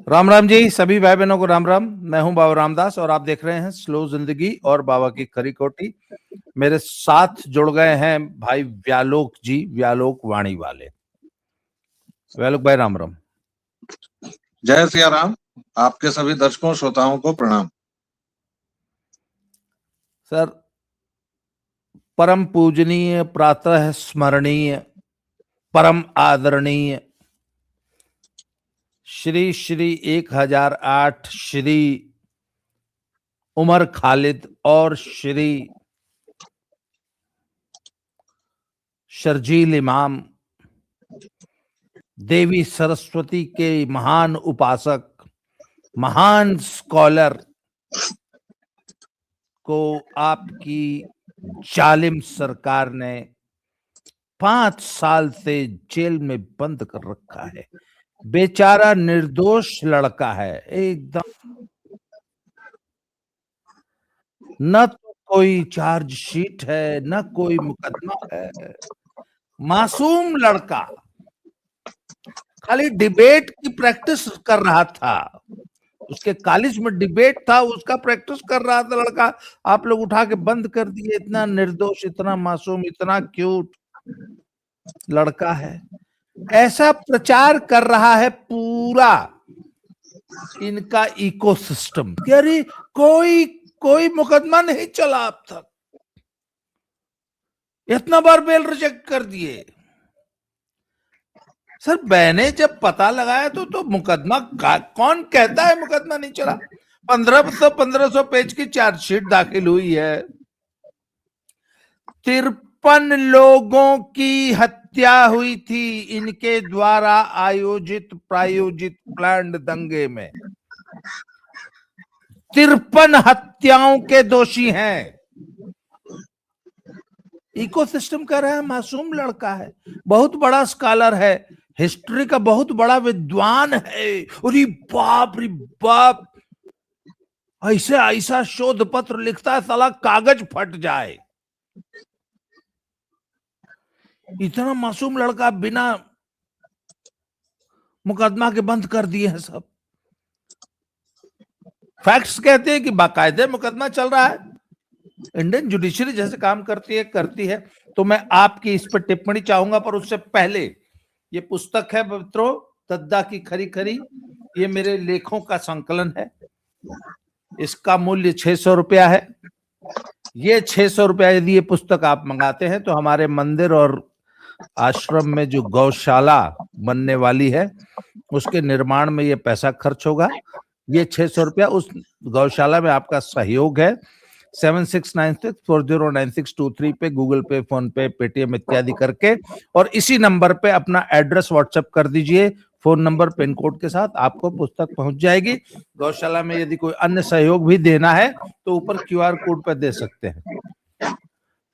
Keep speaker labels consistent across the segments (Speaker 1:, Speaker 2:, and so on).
Speaker 1: राम राम जी, सभी भाई बहनों को राम राम। मैं हूं बाबा रामदास और आप देख रहे हैं स्लो जिंदगी और बाबा की खरी खोटी। मेरे साथ जुड़ गए हैं भाई व्यालोक जी, व्यालोक वाणी वाले। व्यालोक भाई राम राम।
Speaker 2: जय सिया राम। आपके सभी दर्शकों श्रोताओं को प्रणाम।
Speaker 1: सर, परम पूजनीय, प्रातः स्मरणीय, परम आदरणीय श्री श्री 1008 श्री उमर खालिद और श्री शर्जील इमाम, देवी सरस्वती के महान उपासक, महान स्कॉलर को आपकी जालिम सरकार ने 5 साल से जेल में बंद कर रखा है। बेचारा निर्दोष लड़का है एकदम, न तो कोई चार्जशीट है न कोई मुकदमा है। मासूम लड़का खाली डिबेट की प्रैक्टिस कर रहा था, उसके कॉलेज में डिबेट था, उसका प्रैक्टिस कर रहा था लड़का। आप लोग उठा के बंद कर दिए। इतना निर्दोष, इतना मासूम, इतना क्यूट लड़का है। ऐसा प्रचार कर रहा है पूरा इनका इकोसिस्टम कि अरे कोई मुकदमा नहीं चला अब तक, इतना बार बेल रिजेक्ट कर दिए। सर, मैंने जब पता लगाया तो मुकदमा कौन कहता है मुकदमा नहीं चला? 1500 पेज की चार्जशीट दाखिल हुई है। 53 लोगों की हत्या हुई थी इनके द्वारा आयोजित प्रायोजित प्लान्ड दंगे में। 53 हत्याओं के दोषी हैं। इकोसिस्टम कह रहा है मासूम लड़का है, बहुत बड़ा स्कॉलर है, हिस्ट्री का बहुत बड़ा विद्वान है। अरे बाप रे बाप, ऐसा ऐसा शोध पत्र लिखता है साला कागज फट जाए। इतना मासूम लड़का बिना मुकदमा के बंद कर दिए हैं सब। फैक्ट्स कहते हैं कि बाकायदे मुकदमा चल रहा है। इंडियन जुडिशरी जैसे काम करती है। तो मैं आपकी इस पर टिप्पणी चाहूंगा, पर उससे पहले ये पुस्तक है मित्रों, दद्दा की खरी खरी। ये मेरे लेखों का संकलन है। इसका मूल्य 600 रुपया है। ये 600 रुपया यदि ये पुस्तक आप मंगाते हैं तो हमारे मंदिर और आश्रम में जो गौशाला बनने वाली है उसके निर्माण में ये पैसा खर्च होगा। ये 600 रुपया उस गौशाला में आपका सहयोग है। 7696409623 पे गूगल पे, फोन पे, पेटीएम इत्यादि करके, और इसी नंबर पे अपना एड्रेस व्हाट्सएप कर दीजिए, फोन नंबर, पिन कोड के साथ आपको पुस्तक पहुंच जाएगी। गौशाला में यदि कोई अन्य सहयोग भी देना है तो ऊपर क्यूआर कोड पे दे सकते हैं।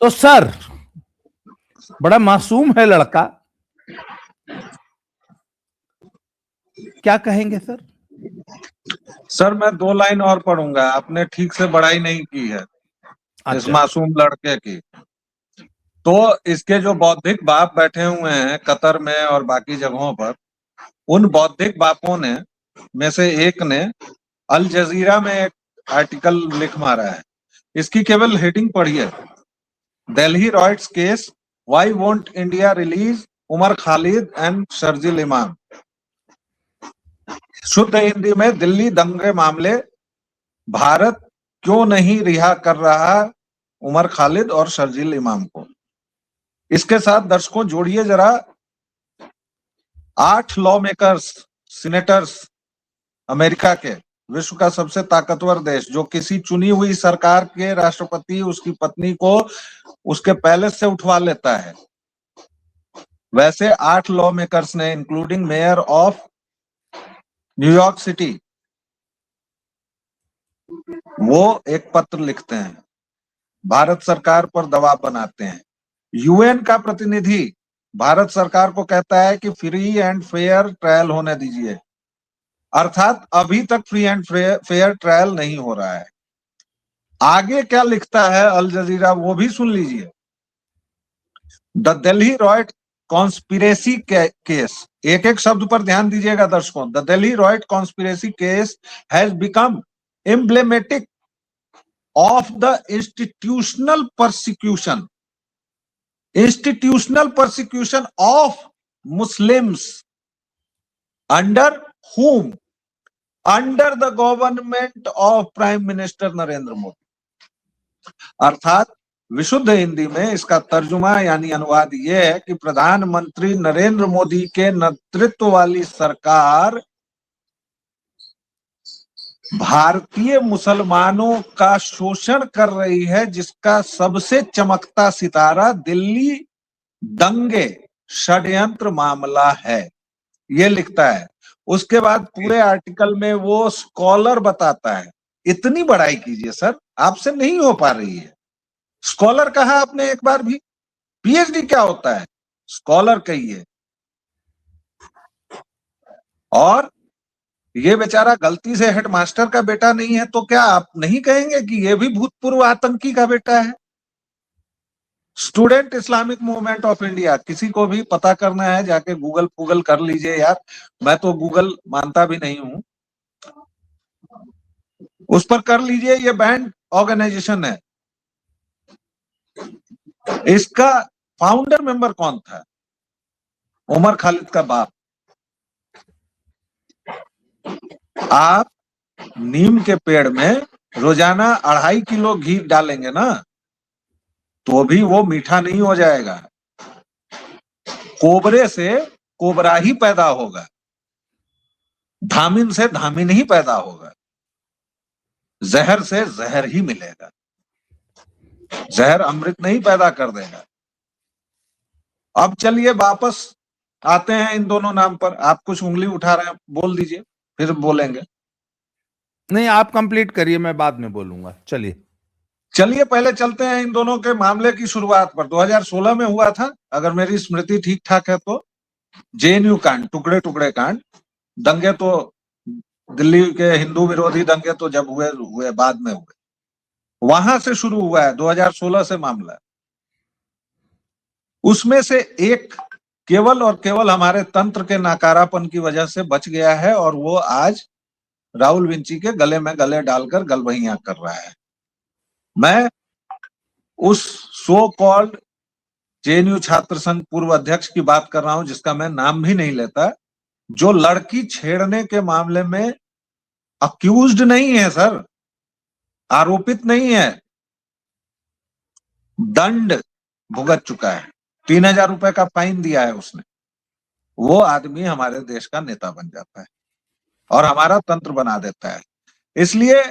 Speaker 1: तो सर, बड़ा मासूम है लड़का, क्या कहेंगे सर?
Speaker 2: सर, मैं 2 लाइन और पढ़ूंगा। आपने ठीक से बड़ाई नहीं की है इस मासूम लड़के की। तो इसके जो बौद्धिक बाप बैठे हुए हैं कतर में और बाकी जगहों पर, उन बौद्धिक बापों ने में से एक ने अल जजीरा में एक आर्टिकल लिख मारा है। इसकी केवल हेडिंग पढ़िए, Delhi riots case, why won't India release Umar Khalid and Sharjeel Imam. शुद्ध हिंदी में, दिल्ली दंगे मामले, भारत क्यों नहीं रिहा कर रहा उमर खालिद और शर्जील इमाम को। इसके साथ दर्शकों जोड़िए जरा 8 लॉ मेकर्स, सीनेटर्स, अमेरिका के, विश्व का सबसे ताकतवर देश, जो किसी चुनी हुई सरकार के राष्ट्रपति उसकी पत्नी को उसके पैलेस से उठवा लेता है, वैसे 8 लॉ मेकर्स ने, including mayor of New York city, वो एक पत्र लिखते हैं, भारत सरकार पर दबाव बनाते हैं। यूएन का प्रतिनिधि भारत सरकार को कहता है कि फ्री एंड फेयर ट्रायल होने दीजिए, अर्थात अभी तक फ्री एंड फेयर ट्रायल नहीं हो रहा है। आगे क्या लिखता है अल जजीरा, वो भी सुन लीजिए। The Delhi riot conspiracy case एक एक शब्द पर ध्यान दीजिएगा दर्शकों। The Delhi riot conspiracy case has become emblematic of the institutional persecution of Muslims under whom? Under the government of prime minister Narendra Modi. अर्थात विशुद्ध हिंदी में इसका तर्जुमा यानी अनुवाद यह है कि प्रधानमंत्री नरेंद्र मोदी के नेतृत्व वाली सरकार भारतीय मुसलमानों का शोषण कर रही है, जिसका सबसे चमकता सितारा दिल्ली दंगे षड्यंत्र मामला है, ये लिखता है। उसके बाद पूरे आर्टिकल में वो स्कॉलर बताता है। इतनी बड़ाई कीजिए सर, आपसे नहीं हो पा रही है। स्कॉलर कहा आपने एक बार भी? पीएचडी क्या होता है? स्कॉलर कहिए। और ये बेचारा गलती से हेडमास्टर का बेटा नहीं है तो क्या आप नहीं कहेंगे कि ये भी भूतपूर्व आतंकी का बेटा है? Student Islamic movement of India, किसी को भी पता करना है जाके गूगल कर लीजिए यार, मैं तो गूगल मानता भी नहीं हूं, उस पर कर लीजिए। ये बैंड ऑर्गेनाइजेशन है। इसका फाउंडर मेंबर कौन था? उमर खालिद का बाप। आप नीम के पेड़ में रोजाना 2.5 किलो घी डालेंगे ना तो भी वो मीठा नहीं हो जाएगा। कोबरे से कोबरा ही पैदा होगा, धामिन से धामिन ही पैदा होगा, जहर से जहर ही मिलेगा। जहर अमृत नहीं पैदा कर देगा। अब चलिए वापस आते हैं इन दोनों नाम पर। आप कुछ उंगली उठा रहे हैं, बोल दीजिए, फिर बोलेंगे।
Speaker 1: नहीं, आप कंप्लीट करिए, मैं बाद में बोलूंगा। चलिए
Speaker 2: पहले चलते हैं इन दोनों के मामले की शुरुआत पर। 2016 में हुआ था, अगर मेरी स्मृति ठीक ठाक है तो, जेएनयू कांड, टुकड़े टुकड़े कांड। दंगे तो दिल्ली के हिंदू विरोधी दंगे तो जब हुए बाद में हुए, वहां से शुरू हुआ है 2016 से मामला। उसमें से एक केवल और केवल हमारे तंत्र के नाकारापन की वजह से बच गया है और वो आज राहुल विंची के गले में गले डालकर गलबहियां कर रहा है। मैं उस सो कॉल्ड जेएनयू छात्र संघ पूर्व अध्यक्ष की बात कर रहा हूं, जिसका मैं नाम भी नहीं लेता, जो लड़की छेड़ने के मामले में अक्यूज्ड नहीं है सर, आरोपित नहीं है, दंड भुगत चुका है, 3,000 रुपए का फाइन दिया है उसने। वो आदमी हमारे देश का नेता बन जाता है और हमारा तंत्र बना देता है। इसलिए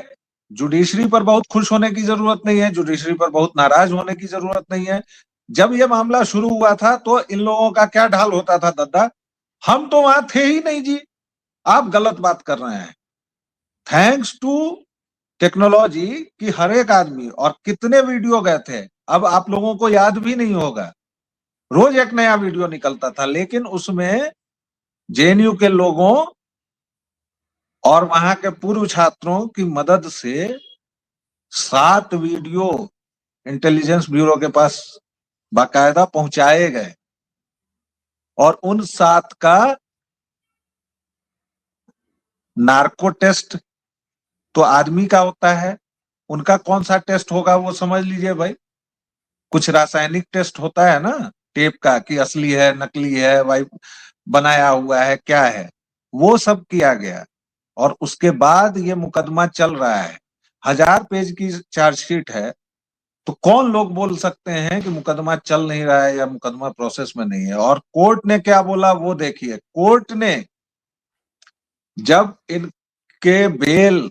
Speaker 2: जुडिशरी पर बहुत खुश होने की जरूरत नहीं है, जुडिशरी पर बहुत नाराज होने की जरूरत नहीं है। जब ये मामला शुरू हुआ था तो इन लोगों का क्या ढाल होता था दद्दा? हम तो वहां थे ही नहीं जी, आप गलत बात कर रहे हैं। थैंक्स टू टेक्नोलॉजी कि हर एक आदमी, और कितने वीडियो गए थे अब आप लोगों को याद भी नहीं होगा, रोज एक नया वीडियो निकलता था, लेकिन उसमें जेएनयू के लोगों और वहां के पूर्व छात्रों की मदद से 7 वीडियो इंटेलिजेंस ब्यूरो के पास बाकायदा पहुंचाए गए और उन 7 का नार्को टेस्ट तो आदमी का होता है, उनका कौन सा टेस्ट होगा वो समझ लीजिए भाई। कुछ रासायनिक टेस्ट होता है ना टेप का, कि असली है नकली है, भाई बनाया हुआ है क्या है, वो सब किया गया। और उसके बाद ये मुकदमा चल रहा है। 1000 पेज की चार्जशीट है, तो कौन लोग बोल सकते हैं कि मुकदमा चल नहीं रहा है या मुकदमा प्रोसेस में नहीं है। और कोर्ट ने क्या बोला वो देखिए। कोर्ट ने जब इनके बेल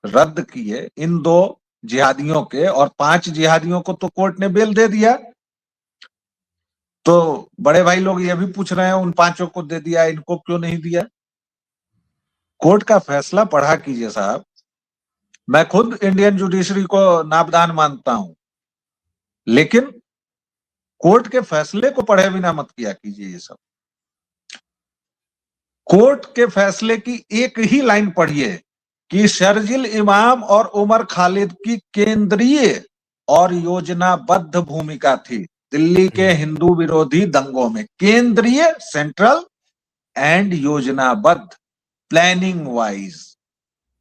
Speaker 2: रद्द किए, इन 2 जिहादियों के, और 5 जिहादियों को तो कोर्ट ने बेल दे दिया, तो बड़े भाई लोग ये भी पूछ रहे हैं उन 5 को दे दिया, इनको क्यों नहीं दिया? कोर्ट का फैसला पढ़ा कीजिए साहब। मैं खुद इंडियन जुडिशरी को नापदान मानता हूं, लेकिन कोर्ट के फैसले को पढ़े बिना मत किया कीजिए ये सब। कोर्ट के फैसले की एक ही लाइन पढ़िए कि शर्जिल इमाम और उमर खालिद की केंद्रीय और योजनाबद्ध भूमिका थी दिल्ली के हिंदू विरोधी दंगों में। केंद्रीय, सेंट्रल, एंड योजनाबद्ध, प्लानिंग वाइज,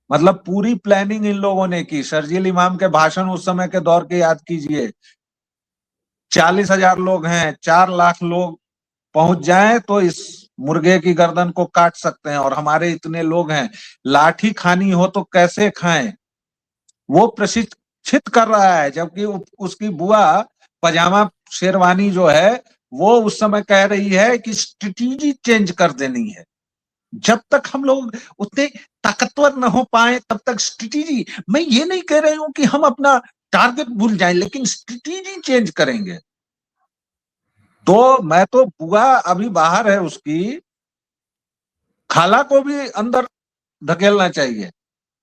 Speaker 2: मतलब पूरी प्लानिंग इन लोगों ने की। शर्जील इमाम के भाषण उस समय के दौर के याद कीजिए, 40,000 लोग हैं, 4 लाख लोग पहुंच जाएं तो इस मुर्गे की गर्दन को काट सकते हैं, और हमारे इतने लोग हैं, लाठी खानी हो तो कैसे खाएं, वो प्रशिक्षित कर रहा है। जबकि उसकी बुआ पजामा शेरवानी जो है वो उस समय कह रही है कि स्ट्रेटेजी चेंज कर देनी है। जब तक हम लोग उतने ताकतवर न हो पाए तब तक स्ट्रेटेजी, मैं ये नहीं कह रही हूं कि हम अपना टारगेट भूल जाएं, लेकिन स्ट्रेटेजी चेंज करेंगे। तो मैं तो बुआ अभी बाहर है, उसकी खाला को भी अंदर धकेलना चाहिए,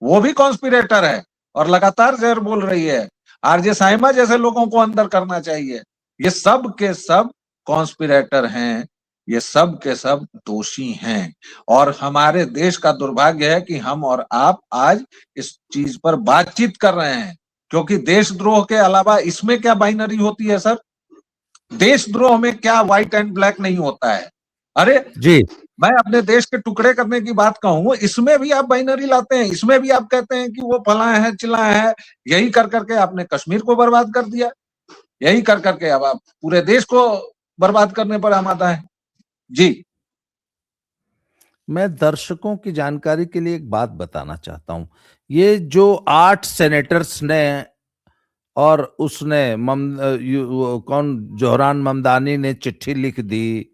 Speaker 2: वो भी कॉन्स्पिरेटर है और लगातार जहर बोल रही है। आरजे साहिबा जैसे लोगों को अंदर करना चाहिए। ये सब के सब कॉन्स्पिरेटर हैं, ये सब के सब दोषी हैं, और हमारे देश का दुर्भाग्य है कि हम और आप आज इस चीज पर बातचीत कर रहे हैं, क्योंकि देशद्रोह के अलावा इसमें क्या बाइनरी होती है सर? देशद्रोह में क्या व्हाइट एंड ब्लैक नहीं होता है? अरे
Speaker 1: जी,
Speaker 2: मैं अपने देश के टुकड़े करने की बात कहूं, इसमें भी आप बाइनरी लाते हैं, इसमें भी आप कहते हैं कि वो फलाए हैं चिल्लाए हैं। यही कर करके आपने कश्मीर को बर्बाद कर दिया, यही कर करके अब आप पूरे देश को बर्बाद करने पर आमादा है। जी
Speaker 1: मैं दर्शकों की जानकारी के लिए एक बात बताना चाहता हूं। ये जो 8 सेनेटर्स ने और उसने कौन, जोहरान ममदानी ने चिट्ठी लिख दी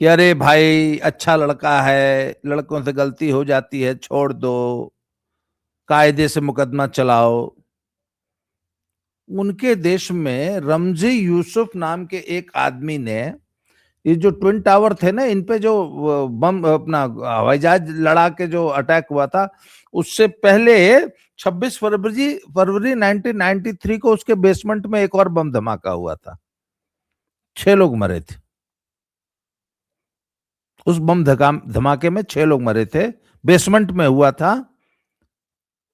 Speaker 1: कि अरे भाई अच्छा लड़का है, लड़कों से गलती हो जाती है, छोड़ दो, कायदे से मुकदमा चलाओ। उनके देश में रमजी यूसुफ नाम के एक आदमी ने, ये जो ट्विन टावर थे ना, इन पे जो बम अपना हवाई जहाज लड़ा के जो अटैक हुआ था, उससे पहले 26 फरवरी 1993 को उसके बेसमेंट में एक और बम धमाका हुआ था, 6 लोग मरे थे। उस बम धमाके में 6 लोग मरे थे, बेसमेंट में हुआ था।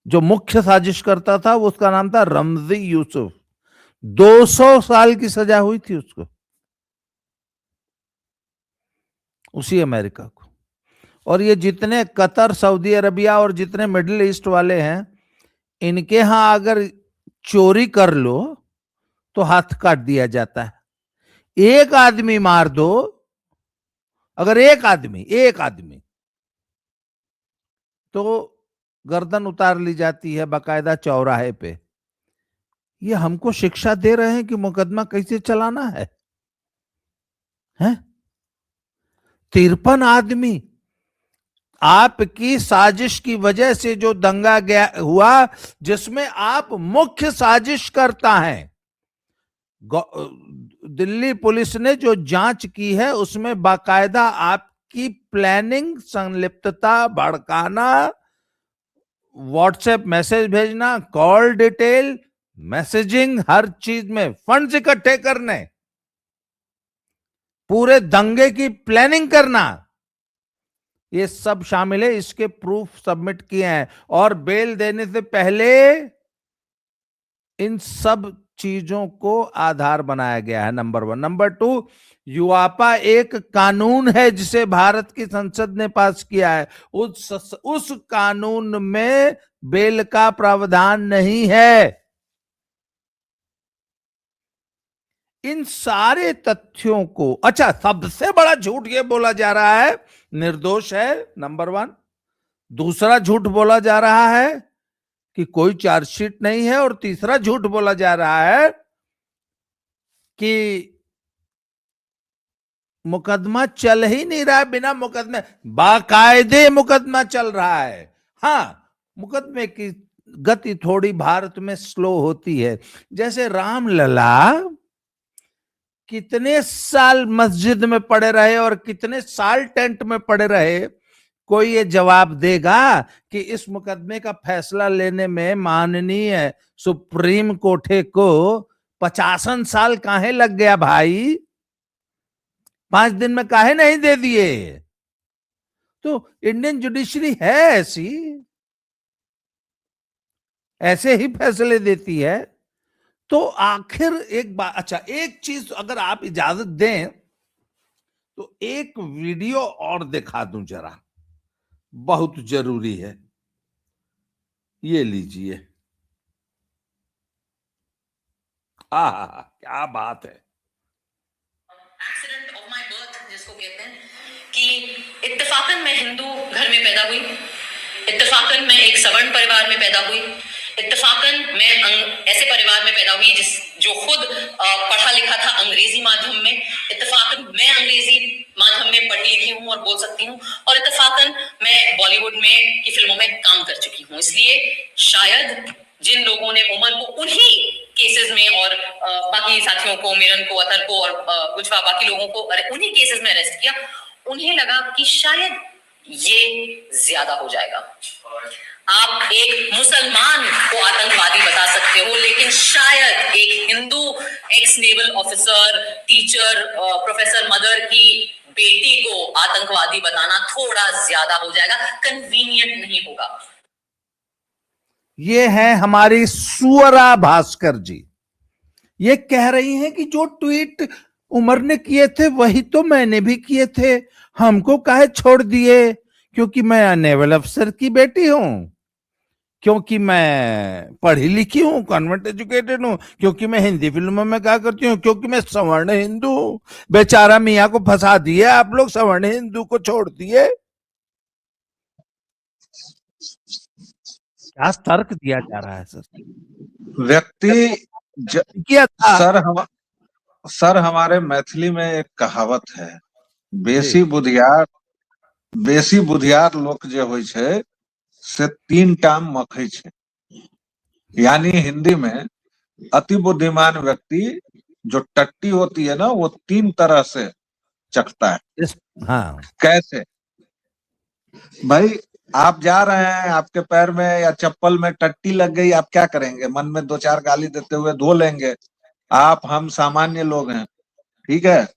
Speaker 1: जो मुख्य साजिश करता था वो, उसका नाम था रमजी यूसुफ। 200 साल की सजा हुई थी उसको, उसी अमेरिका को। और ये जितने कतर, सऊदी अरबिया और जितने मिडिल ईस्ट वाले हैं, इनके यहां अगर चोरी कर लो तो हाथ काट दिया जाता है। एक आदमी मार दो, अगर एक आदमी तो गर्दन उतार ली जाती है बाकायदा चौराहे पे। ये हमको शिक्षा दे रहे हैं कि मुकदमा कैसे चलाना है, हैं? 53 आदमी, आपकी साजिश की वजह से जो दंगा गया हुआ, जिसमें आप मुख्य साजिश करता है। दिल्ली पुलिस ने जो जांच की है उसमें बाकायदा आपकी प्लानिंग, संलिप्तता, भड़काना, व्हाट्सएप मैसेज भेजना, कॉल डिटेल, मैसेजिंग, हर चीज में फंड्स इकट्ठे करने, पूरे दंगे की प्लानिंग करना, ये सब शामिल है। इसके प्रूफ सबमिट किए हैं, और बेल देने से पहले इन सब चीजों को आधार बनाया गया है, नंबर 1। नंबर 2, युवापा एक कानून है जिसे भारत की संसद ने पास किया है। उस कानून में बेल का प्रावधान नहीं है। इन सारे तथ्यों को, अच्छा, सबसे बड़ा झूठ यह बोला जा रहा है निर्दोष है, नंबर 1। दूसरा झूठ बोला जा रहा है कि कोई चार्जशीट नहीं है, और तीसरा झूठ बोला जा रहा है कि मुकदमा चल ही नहीं रहा है, बिना मुकदमे, बाकायदे मुकदमा चल रहा है। हां, मुकदमे की गति थोड़ी भारत में स्लो होती है। जैसे रामलला कितने साल मस्जिद में पड़े रहे और कितने साल टेंट में पड़े रहे, कोई ये जवाब देगा कि इस मुकदमे का फैसला लेने में माननीय सुप्रीम कोर्ट को 50 साल काहे लग गया भाई, 5 दिन में काहे नहीं दे दिए? तो इंडियन जुडिशरी है ऐसी, ऐसे ही फैसले देती है। तो आखिर एक बात, अच्छा, एक चीज अगर आप इजाजत दें तो एक वीडियो और दिखा दूं जरा, बहुत जरूरी है, ये लीजिए। क्या बात है।
Speaker 3: एक्सीडेंट ऑफ माय बर्थ जिसको कहते हैं, कि इत्तेफाकन मैं हिंदू घर में पैदा हुई, इत्तेफाकन मैं एक सवर्ण परिवार में पैदा हुई, इत्तेफाकन मैं ऐसे परिवार में पैदा हुई जो खुद पढ़ा लिखा था अंग्रेजी माध्यम में, इत्तेफाकन मैं अंग्रेजी माध्यम में पढ़ी लिखी हूँ और बोल सकती हूँ, और इत्तेफाकन मैं बॉलीवुड में की फिल्मों में काम कर चुकी हूँ। इसलिए शायद जिन लोगों ने उमर को उन्हीं केसेस में और बाकी साथियों को, मिरन को, अतर को और कुछ बाकी लोगों को उन्हीं केसेस में अरेस्ट किया, उन्हें लगा कि शायद ये ज्यादा हो जाएगा। आप एक मुसलमान को आतंकवादी बता सकते हो, लेकिन शायद एक Hindu x naval officer, teacher, professor mother की बेटी को आतंकवादी बताना थोड़ा ज्यादा हो जाएगा, कन्वीनियंट नहीं होगा।
Speaker 1: ये है हमारी सुअरा भास्कर जी, ये कह रही हैं कि जो ट्वीट उमर ने किए थे वही तो मैंने भी किए थे, हमको काहे छोड़ दिए, क्योंकि मैं नेवल अफसर की बेटी हूं, क्योंकि मैं पढ़ी लिखी हूं, कॉन्वेंट एजुकेटेड हूं, क्योंकि मैं हिंदी फिल्मों में क्या करती हूँ, क्योंकि मैं सवर्ण हिंदू हूं। बेचारा मियाँ को फंसा दिए आप लोग, सवर्ण हिंदू को छोड़ दिए। क्या तर्क दिया जा रहा है सर?
Speaker 2: व्यक्ति
Speaker 1: किया था
Speaker 2: सर हमारे मैथिली में एक कहावत है, बेसी बुधियार लोग जो होय छै से 3 टाम मखै छै। यानी हिंदी में अति बुद्धिमान व्यक्ति जो टट्टी होती है ना, वो 3 तरह से चखता है।
Speaker 1: हाँ।
Speaker 2: कैसे? भाई आप जा रहे हैं, आपके पैर में या चप्पल में टट्टी लग गई, आप क्या करेंगे? मन में 2-4 गाली देते हुए धो लेंगे। आप हम सामान्य लोग हैं, ठीक है।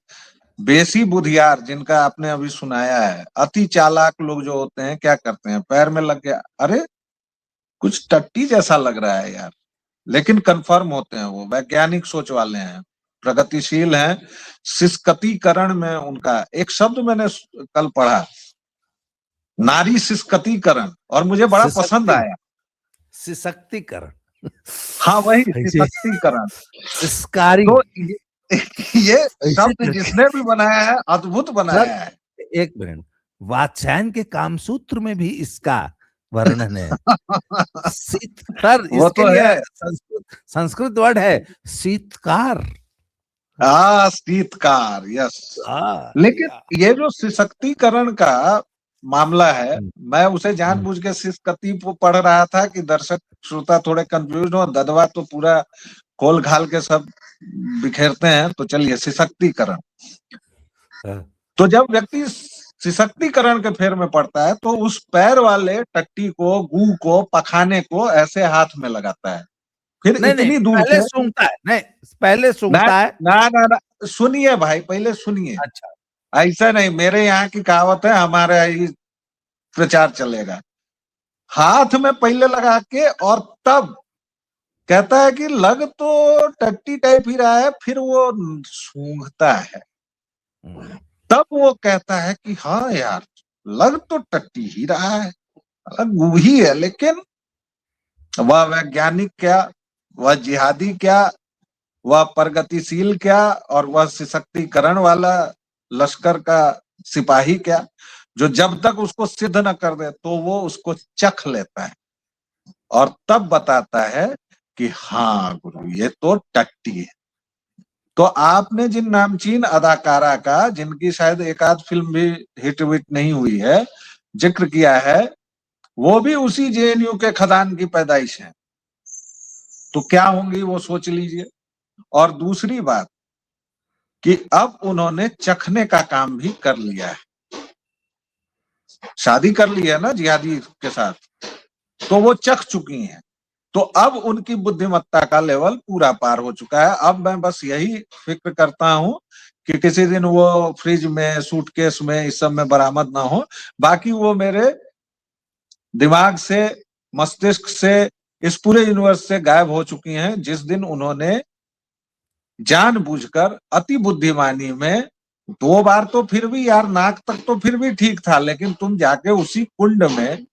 Speaker 2: बेसी बुधियार जिनका आपने अभी सुनाया है, अति चालाक लोग जो होते हैं क्या करते हैं, पैर में लग गया, अरे कुछ टट्टी जैसा लग रहा है यार, लेकिन कंफर्म होते हैं, वो वैज्ञानिक सोच वाले हैं, प्रगतिशील हैं। सिस्कतीकरण में उनका एक शब्द मैंने कल पढ़ा, नारी सिस्कतीकरण, और मुझे बड़ा पसंद आया।
Speaker 1: सशक्तिकरण,
Speaker 2: हाँ वही सशक्तिकरण।
Speaker 1: तो
Speaker 2: ये शब्द जिसने भी बनाया है अद्भुत बनाया है।
Speaker 1: एक मिनट, वात्स्यायन के कामसूत्र में भी इसका वर्णन है। शीतकार, इसके लिए संस्कृत वर्ड है शीतकार।
Speaker 2: शीतकार, यस। लेकिन ये जो सशक्तिकरण का मामला है, मैं उसे जानबूझ के सिस्कती पढ़ रहा था कि दर्शक श्रोता थोड़े कंफ्यूज हो। ददवा तो पूरा खोल खाल के सब बिखेरते हैं, तो चलिए सशक्तिकरण। तो जब व्यक्ति सशक्तिकरण के फेर में पड़ता है तो उस पैर वाले टट्टी को, गू को, पखाने को ऐसे हाथ में लगाता है, फिर इतनी दूर
Speaker 1: पहले सूंघता है। नहीं, पहले सूंघता है।
Speaker 2: ना, सुनिए भाई, पहले सुनिए।
Speaker 1: अच्छा,
Speaker 2: ऐसा नहीं, मेरे यहाँ की कहावत है, हमारे यहाँ प्रचार चलेगा। हाथ में पहले लगा के और तब कहता है कि लग तो टट्टी टाइप ही रहा है, फिर वो सूंघता है, तब वो कहता है कि हाँ यार लग तो टट्टी ही रहा है, लग ही है, लेकिन वह वैज्ञानिक क्या, वह जिहादी क्या, वह प्रगतिशील क्या, और वह सशक्तिकरण वाला लश्कर का सिपाही क्या, जो जब तक उसको सिद्ध न कर दे तो वो उसको चख लेता है और तब बताता है कि हाँ गुरु ये तो टट्टी है। तो आपने जिन नामचीन अदाकारा का, जिनकी शायद एक आध फिल्म भी हिट विट नहीं हुई है, जिक्र किया है, वो भी उसी जेएनयू के खदान की पैदाइश है, तो क्या होंगी वो सोच लीजिए। और दूसरी बात कि अब उन्होंने चखने का काम भी कर लिया है, शादी कर ली है ना जिहादी के साथ, तो वो चख चुकी हैं, तो अब उनकी बुद्धिमत्ता का लेवल पूरा पार हो चुका है। अब मैं बस यही फिक्र करता हूं कि किसी दिन वो फ्रिज में, सूटकेस में, इस सब में बरामद ना हो। बाकी वो मेरे दिमाग से, मस्तिष्क से, इस पूरे यूनिवर्स से गायब हो चुकी हैं जिस दिन उन्होंने जानबूझकर अति बुद्धिमानी में 2 बार तो फिर भी यार, नाक तक तो फिर भी ठीक था, लेकिन तुम जाके उसी कुंड में,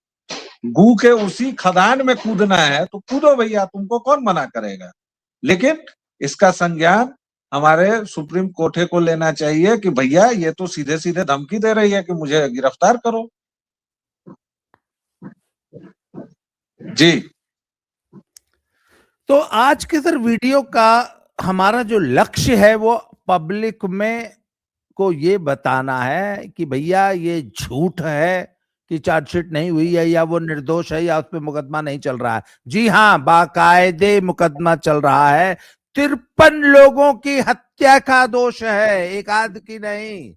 Speaker 2: गू के उसी खदान में कूदना है तो कूदो भैया, तुमको कौन मना करेगा। लेकिन इसका संज्ञान हमारे सुप्रीम कोर्ट को लेना चाहिए कि भैया ये तो सीधे सीधे धमकी दे रही है कि मुझे गिरफ्तार करो। जी।
Speaker 1: तो आज के सर वीडियो का हमारा जो लक्ष्य है वो पब्लिक में को ये बताना है कि भैया ये झूठ है कि चार्जशीट नहीं हुई है, या वो निर्दोष है, या उस पर मुकदमा नहीं चल रहा है। जी हाँ, बाकायदे मुकदमा चल रहा है। 53 लोगों की हत्या का दोष है, एक आध की नहीं।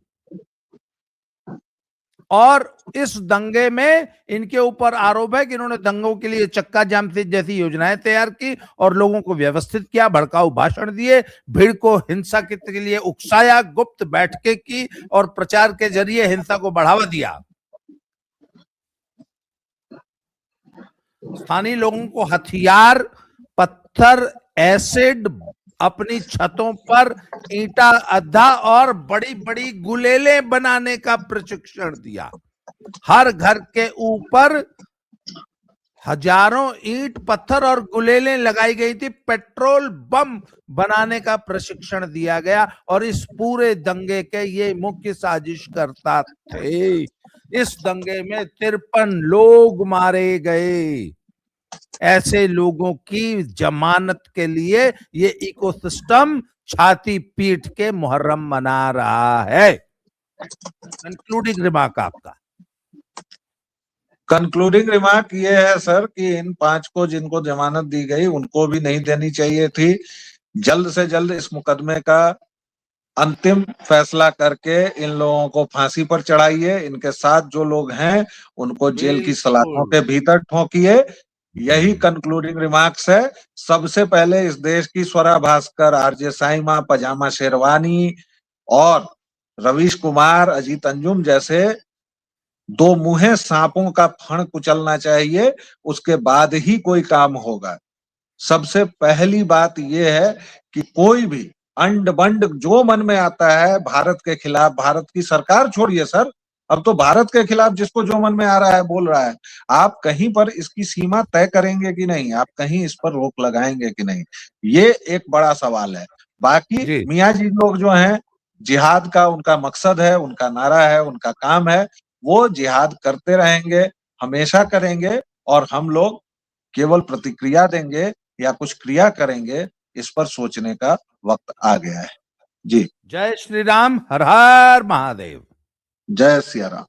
Speaker 1: और इस दंगे में इनके ऊपर आरोप है कि इन्होंने दंगों के लिए चक्का जाम से जैसी योजनाएं तैयार की और लोगों को व्यवस्थित किया, भड़काऊ भाषण दिए, भीड़ को हिंसा के लिए उकसाया, गुप्त बैठकें की और प्रचार के जरिए हिंसा को बढ़ावा दिया। स्थानीय लोगों को हथियार, पत्थर, एसिड, अपनी छतों पर ईंटा अद्धा और बड़ी बड़ी गुलेलें बनाने का प्रशिक्षण दिया। हर घर के ऊपर हजारों ईंट, पत्थर और गुलेलें लगाई गई थी। पेट्रोल बम बनाने का प्रशिक्षण दिया गया और इस पूरे दंगे के ये मुख्य साजिशकर्ता थे। इस दंगे में 53 लोग मारे गए। ऐसे लोगों की जमानत के लिए ये इकोसिस्टम छाती पीट के मुहर्रम मना रहा है। कंक्लूडिंग रिमार्क आपका।
Speaker 2: कंक्लूडिंग रिमार्क ये है सर कि इन 5 को जिनको जमानत दी गई उनको भी नहीं देनी चाहिए थी। जल्द से जल्द इस मुकदमे का अंतिम फैसला करके इन लोगों को फांसी पर चढ़ाइए। इनके साथ जो लोग हैं उनको जेल की सलाखों के भीतर ठोकिए। यही कंक्लूडिंग रिमार्क्स है। सबसे पहले इस देश की स्वरा भास्कर, आरजे साइमा, पजामा शेरवानी और रवीश कुमार, अजीत अंजुम जैसे 2 मुँहे सांपों का फण कुचलना चाहिए, उसके बाद ही कोई काम होगा। सबसे पहली बात यह है कि कोई भी अंड बंड जो मन में आता है भारत के खिलाफ, भारत की सरकार छोड़िए सर, अब तो भारत के खिलाफ जिसको जो मन में आ रहा है बोल रहा है, आप कहीं पर इसकी सीमा तय करेंगे कि नहीं, आप कहीं इस पर रोक लगाएंगे कि नहीं, ये एक बड़ा सवाल है। बाकी मियाँ जी लोग जो हैं, जिहाद का उनका मकसद है, उनका नारा है, उनका काम है, वो जिहाद करते रहेंगे, हमेशा करेंगे और हम लोग केवल प्रतिक्रिया देंगे या कुछ क्रिया करेंगे, इस पर सोचने का वक्त आ गया है। जी।
Speaker 1: जय श्री राम, हर हर महादेव।
Speaker 2: जय सिया राम।